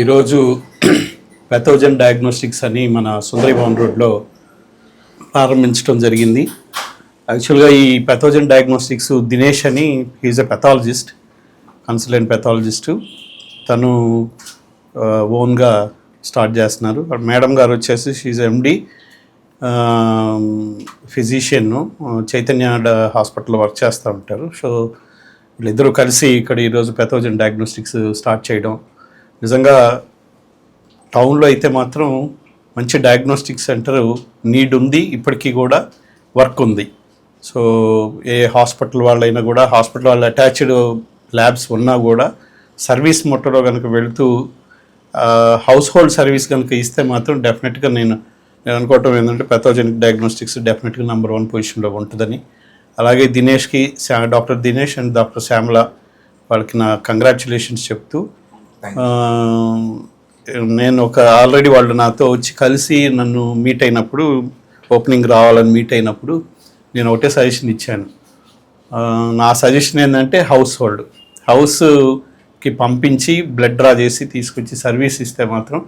ఈరోజు పెథోజన్ డయాగ్నోస్టిక్స్ అని మన సుందరి భవన్ రోడ్లో ప్రారంభించడం జరిగింది. యాక్చువల్గా ఈ పెథోజన్ డయాగ్నోస్టిక్స్ దినేష్ అని హీజ్ ఎ పెథాలజిస్ట్, కన్సల్టెంట్ పెథాలజిస్టు. తను ఓన్గా స్టార్ట్ చేస్తున్నారు. మేడం గారు వచ్చేసి షీజ్ ఎండి ఫిజిషియన్, చైతన్య హాస్పిటల్లో వర్క్ చేస్తూ ఉంటారు. సో వీళ్ళిద్దరూ కలిసి ఇక్కడ ఈరోజు పెథోజన్ డయాగ్నోస్టిక్స్ స్టార్ట్ చేయడం నిజంగా టౌన్లో అయితే మాత్రం మంచి డయాగ్నోస్టిక్ సెంటర్ నీడ్ ఉంది, ఇప్పటికీ కూడా వర్క్ ఉంది. సో ఏ హాస్పిటల్ వాళ్ళైనా కూడా, హాస్పిటల్ వాళ్ళు అటాచ్డ్ ల్యాబ్స్ ఉన్నా కూడా సర్వీస్ మొట్టలో కనుక వెళుతూ హౌస్ హోల్డ్ సర్వీస్ కనుక ఇస్తే మాత్రం డెఫినెట్గా నేను అనుకోవటం ఏంటంటే పెథోజెనిక్ డయాగ్నోస్టిక్స్ డెఫినెట్గా నెంబర్ 1 పొజిషన్లో ఉంటుందని. అలాగే దినేష్కి, doctor Dinesh and doctor Shyamala వాళ్ళకి నా కంగ్రాచ్యులేషన్స్ చెప్తూ, నేను ఆల్రెడీ వాళ్ళు నాతో వచ్చి కలిసి నన్ను మీట్ అయినప్పుడు, ఓపెనింగ్ రావాలని మీట్ అయినప్పుడు నేను ఒకటే సజెషన్ ఇచ్చాను. నా సజెషన్ ఏంటంటే హౌస్కి పంపించి బ్లడ్ డ్రా చేసి తీసుకొచ్చి సర్వీస్ ఇస్తే మాత్రం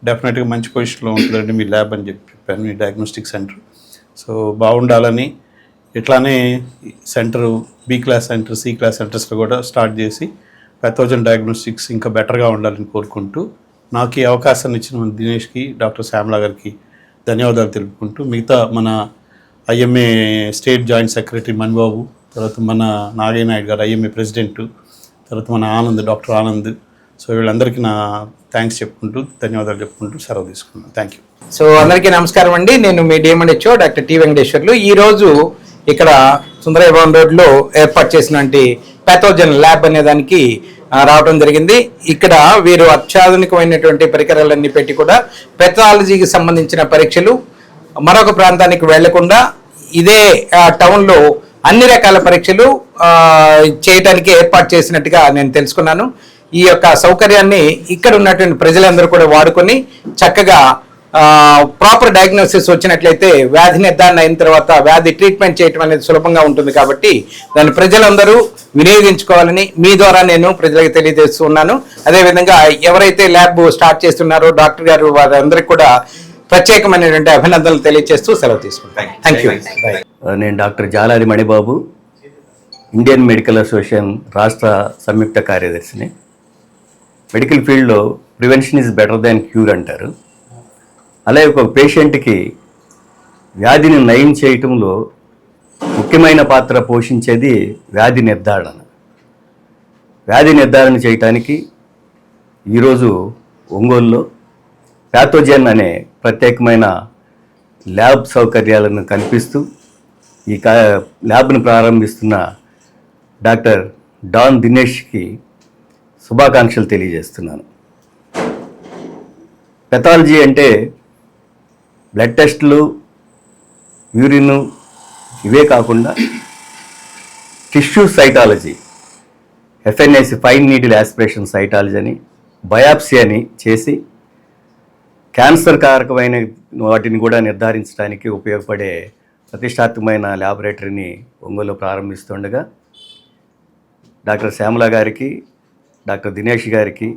డెఫినెట్గా మంచి పొజిషన్లో ఉంటుందండి మీ ల్యాబ్ అని చెప్పాను, మీ డయాగ్నోస్టిక్ సెంటర్. సో బాగుండాలని, ఇట్లానే centre B class centre, C class సెంటర్స్లో కూడా స్టార్ట్ చేసి పెథోజన్ డయాగ్నోస్టిక్స్ ఇంకా బెటర్గా ఉండాలని కోరుకుంటూ, నాకు ఈ అవకాశాన్ని ఇచ్చిన మన దినేష్కి, డాక్టర్ శ్యామల గారికి ధన్యవాదాలు తెలుపుకుంటూ, మిగతా మన IMA state joint secretary Manibabu, తర్వాత మన నాగయ్య నాయుడు గారు ఐఎంఏ ప్రెసిడెంట్, తర్వాత మన డాక్టర్ ఆనంద్, సో వీళ్ళందరికీ నా థ్యాంక్స్ చెప్పుకుంటూ, ధన్యవాదాలు చెప్పుకుంటూ సెలవు తీసుకున్నాను. Thank you. సో అందరికీ నమస్కారం అండి. నేను మీ డిఎంఎన్హెచ్ఓ డాక్టర్ టి వెంకటేశ్వర్లు. ఈరోజు ఇక్కడ సుందరయ్య భవన్ రోడ్లో ఏర్పాటు చేసినటువంటి పెథోజన్ ల్యాబ్ అనే దానికి రావడం జరిగింది. ఇక్కడ వీరు అత్యాధునికమైనటువంటి పరికరాలన్నీ పెట్టి కూడా పెథాలజీకి సంబంధించిన పరీక్షలు మరొక ప్రాంతానికి వెళ్లకుండా ఇదే టౌన్లో అన్ని రకాల పరీక్షలు చేయటానికి ఏర్పాటు చేసినట్టుగా నేను తెలుసుకున్నాను. ఈ యొక్క సౌకర్యాన్ని ఇక్కడ ఉన్నటువంటి ప్రజలందరూ కూడా వాడుకొని చక్కగా ప్రాపర్ డయాగ్నోసిస్ వచ్చినట్లయితే వ్యాధి నిర్ధారణ అయిన తర్వాత వ్యాధి ట్రీట్మెంట్ చేయటం అనేది సులభంగా ఉంటుంది. కాబట్టి దాన్ని ప్రజలందరూ వినియోగించుకోవాలని మీ ద్వారా నేను ప్రజలకు తెలియజేస్తున్నాను. అదేవిధంగా ఎవరైతే ల్యాబ్ స్టార్ట్ చేస్తున్నారో డాక్టర్ గారు వారందరికీ కూడా ప్రత్యేకమైనటువంటి అభినందనలు తెలియజేస్తూ సెలవు తీసుకుంటాను. Thank you. నేను doctor Jalari Manibabu, Indian Medical Association రాష్ట్ర సంయుక్త కార్యదర్శిని. మెడికల్ ఫీల్డ్లో prevention is better than cure అంటారు. అలాగే ఒక పేషెంట్కి వ్యాధిని నయం చేయటంలో ముఖ్యమైన పాత్ర పోషించేది వ్యాధి నిర్ధారణ. వ్యాధి నిర్ధారణ చేయటానికి ఈరోజు ఒంగోలులో పెథోజన్ అనే ప్రత్యేకమైన ల్యాబ్ సౌకర్యాలను కల్పిస్తూ ఈ ల్యాబ్ను ప్రారంభిస్తున్న డాక్టర్ డాన్ దినేష్కి శుభాకాంక్షలు తెలియజేస్తున్నాను. పెథాలజీ అంటే బ్లడ్ టెస్టులు, యూరిన్ ఇవే కాకుండా tissue cytology, FNAC fine needle aspiration cytology అని, బయాప్సీ అని చేసి క్యాన్సర్ కారకమైన వాటిని కూడా నిర్ధారించడానికి ఉపయోగపడే ప్రతిష్టాత్మకమైన ల్యాబొరేటరీని ఒంగోలులో ప్రారంభిస్తుండగా డాక్టర్ శ్యామల గారికి, డాక్టర్ దినేష్ గారికి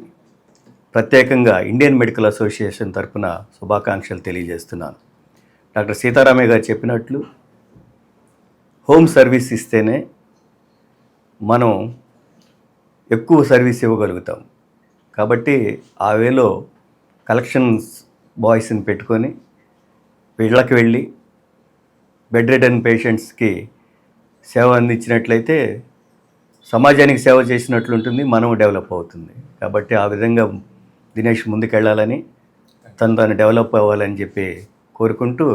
ప్రత్యేకంగా ఇండియన్ మెడికల్ అసోసియేషన్ తరఫున శుభాకాంక్షలు తెలియజేస్తున్నాను. డాక్టర్ సీతారామయ్య గారు చెప్పినట్లు హోమ్ సర్వీస్ ఇస్తేనే మనం ఎక్కువ సర్వీస్ ఇవ్వగలుగుతాం. కాబట్టి ఆ వేలో కలెక్షన్స్ బాయ్స్ని పెట్టుకొని ఇళ్ళకి వెళ్ళి బెడ్ రిడన్ పేషెంట్స్కి సేవ అందించినట్లయితే సమాజానికి సేవ చేసినట్లుంటుంది, మనం డెవలప్ అవుతుంది. కాబట్టి ఆ విధంగా దినేష్ ముందుకెళ్ళాలని, తను డెవలప్ అవ్వాలని చెప్పి కోరుకుంటూ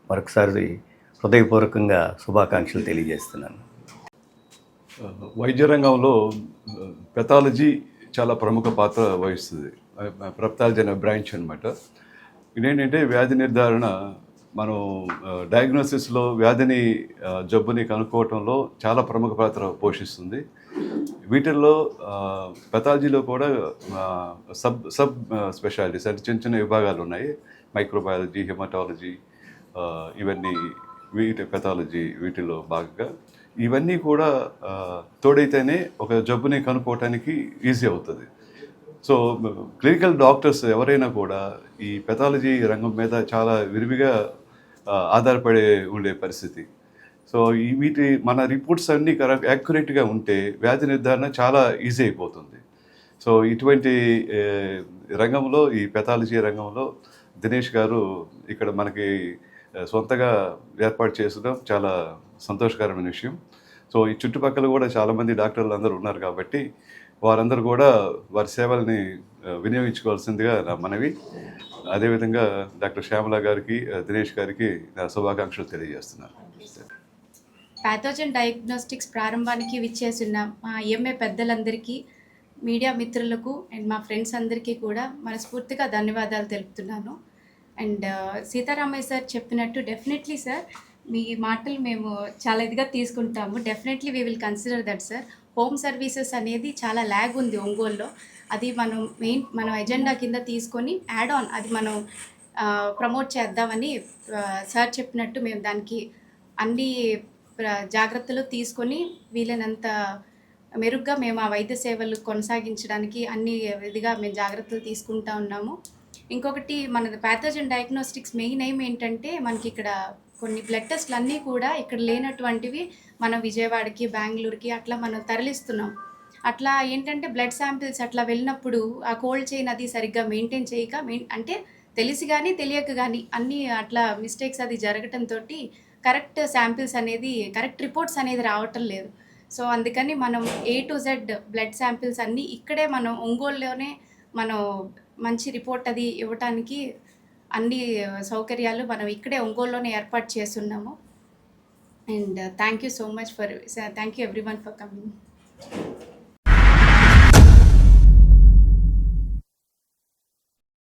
మరొకసారి హృదయపూర్వకంగా శుభాకాంక్షలు తెలియజేస్తున్నాను. వైద్య రంగంలో పెథాలజీ చాలా ప్రముఖ పాత్ర వహిస్తుంది. పెథాలజీ అనే బ్రాంచ్ అనమాట. ఇదేంటంటే వ్యాధి నిర్ధారణ, మనం డయాగ్నోసిస్లో వ్యాధిని, జబ్బుని కనుక్కోవటంలో చాలా ప్రముఖ పాత్ర పోషిస్తుంది. వీటిల్లో పెథాలజీలో కూడా సబ్ స్పెషాలిటీస్ అంటే చిన్న చిన్న విభాగాలు ఉన్నాయి. మైక్రోబయాలజీ, హెమటాలజీ, ఇవన్నీ పెథాలజీ వీటిలో భాగంగా ఇవన్నీ కూడా తోడైతేనే ఒక జబ్బుని కనుక్కోవటానికి ఈజీ అవుతుంది. సో క్లినికల్ డాక్టర్స్ ఎవరైనా కూడా ఈ పెథాలజీ రంగం మీద చాలా విరివిగా ఆధారపడే ఉండే పరిస్థితి. సో వీటి మన రిపోర్ట్స్ అన్నీ యాక్యురేట్గా ఉంటే వ్యాధి నిర్ధారణ చాలా ఈజీ అయిపోతుంది. సో ఇటువంటి రంగంలో, ఈ పెథాలజీ రంగంలో దినేష్ గారు ఇక్కడ మనకి సొంతగా ఏర్పాటు చేసడం చాలా సంతోషకరమైన విషయం. సో ఈ చుట్టుపక్కల కూడా చాలామంది డాక్టర్లు అందరూ ఉన్నారు కాబట్టి వారందరూ కూడా వారి సేవల్ని వినియోగించుకోవాల్సిందిగా నా మనవి. అదేవిధంగా డాక్టర్ శ్యామల గారికి, దినేష్ గారికి నా శుభాకాంక్షలు తెలియజేస్తున్నాను. పాథోజన్ డయాగ్నోస్టిక్స్ ప్రారంభానికి విచ్చేసిన మా IMA పెద్దలందరికీ, మీడియా మిత్రులకు అండ్ మా ఫ్రెండ్స్ అందరికీ కూడా మనస్ఫూర్తిగా ధన్యవాదాలు తెలుపుతున్నాను. అండ్ సీతారామయ్య సార్ చెప్పినట్టు డెఫినెట్లీ సార్ మీ మాటలు మేము చాలా ఇదిగా తీసుకుంటాము. Definitely we will consider that sir. Home services అనేది చాలా ల్యాగ్ ఉంది ఒంగోలులో. అది మనం ఎజెండా కింద తీసుకొని యాడ్ ఆన్ అది మనం ప్రమోట్ చేద్దామని సార్ చెప్పినట్టు మేము దానికి అన్ని జాగ్రత్తలు తీసుకొని వీలైనంత మెరుగ్గా మేము ఆ వైద్య సేవలు కొనసాగించడానికి అన్ని విధిగా మేము జాగ్రత్తలు తీసుకుంటా ఉన్నాము. ఇంకొకటి మన పాథోజన్ డయాగ్నోస్టిక్స్ మెయిన్ ఎయిమ్ ఏంటంటే మనకి ఇక్కడ కొన్ని బ్లడ్ టెస్ట్లు అన్నీ కూడా ఇక్కడ లేనటువంటివి మనం విజయవాడకి, బెంగళూరుకి అట్లా మనం తరలిస్తున్నాం. అట్లా ఏంటంటే బ్లడ్ శాంపిల్స్ అట్లా వెళ్ళినప్పుడు ఆ కోల్డ్ చైన్ అది సరిగ్గా మెయింటైన్ చేయక అంటే తెలిసి కానీ తెలియక కానీ అన్నీ అట్లా మిస్టేక్స్ అది జరగటంతో కరెక్ట్ శాంపిల్స్ అనేది, కరెక్ట్ రిపోర్ట్స్ అనేది రావటం లేదు. సో అందుకని మనం A to Z blood samples అన్నీ ఇక్కడే మనం ఒంగోలులోనే మనం మంచి రిపోర్ట్ అది ఇవ్వటానికి అన్ని సౌకర్యాలు మనం ఇక్కడే ఒంగోలులోనే ఏర్పాటు చేస్తున్నాము. And thank you so much thank you everyone for coming.